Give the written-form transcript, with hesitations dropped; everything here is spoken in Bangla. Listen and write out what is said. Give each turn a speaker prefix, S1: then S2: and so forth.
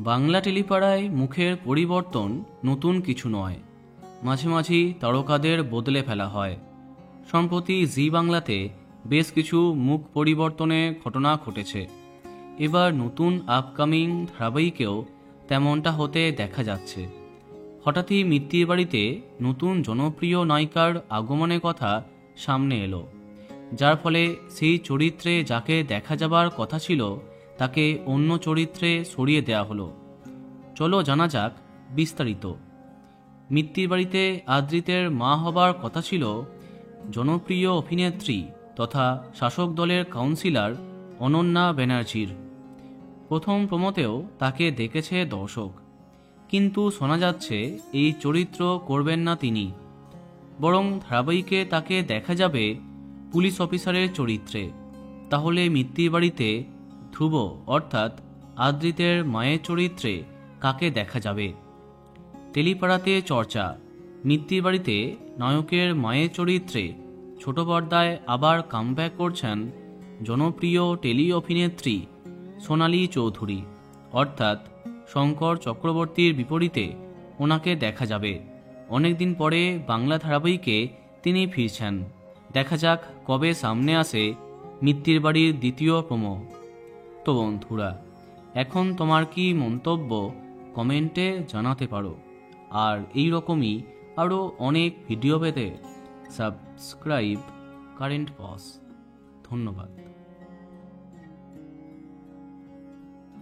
S1: বাংলা টেলিপাড়ায় মুখের পরিবর্তন নতুন কিছু নয়, মাঝে মাঝেই তারকাদের বদলে ফেলা হয়। সম্প্রতি জি বাংলাতে বেশ কিছু মুখ পরিবর্তনের ঘটনা ঘটেছে। এবার নতুন আপকামিং ধারাবাহিকেও তেমনটা হতে দেখা যাচ্ছে। হঠাৎই মিত্তির বাড়িতে নতুন জনপ্রিয় নায়িকার আগমনের কথা সামনে এলো, যার ফলে সেই চরিত্রে যাকে দেখা যাবার কথা ছিল তাকে অন্য চরিত্রে সরিয়ে দেওয়া হলো। চলো জানা যাক বিস্তারিত। মিত্তির বাড়িতে আদ্রিতের মা হবার কথা ছিল জনপ্রিয় অভিনেত্রী তথা শাসক দলের কাউন্সিলর অনন্যা ব্যানার্জির। প্রথম প্রমোতেও তাকে দেখেছে দর্শক, কিন্তু শোনা যাচ্ছে এই চরিত্র করবেন না তিনি, বরং ধারাবাহিকে তাকে দেখা যাবে পুলিশ অফিসারের চরিত্রে। তাহলে মিত্তির বাড়িতে ধ্রুব অর্থাৎ আদ্রিতের মায়ের চরিত্রে কাকে দেখা যাবে? টেলিপাড়াতে চর্চা, মিত্তির বাড়িতে নায়কের মায়ের চরিত্রে ছোট পর্দায় আবার কামব্যাক করছেন জনপ্রিয় টেলি অভিনেত্রী সোনালী চৌধুরী, অর্থাৎ শঙ্কর চক্রবর্তীর বিপরীতে ওনাকে দেখা যাবে। অনেকদিন পরে বাংলা ধারাবাহিকে তিনি ফিরছেন। দেখা যাক কবে সামনে আসে মিত্তির বাড়ির দ্বিতীয় প্রোমো। তো বন্ধুরা, এখন তোমার কি মন্তব্য কমেন্টে জানাতে পারো। আর এই রকমই আরও অনেক ভিডিও পেতে সাবস্ক্রাইব কারেন্ট পজ। ধন্যবাদ।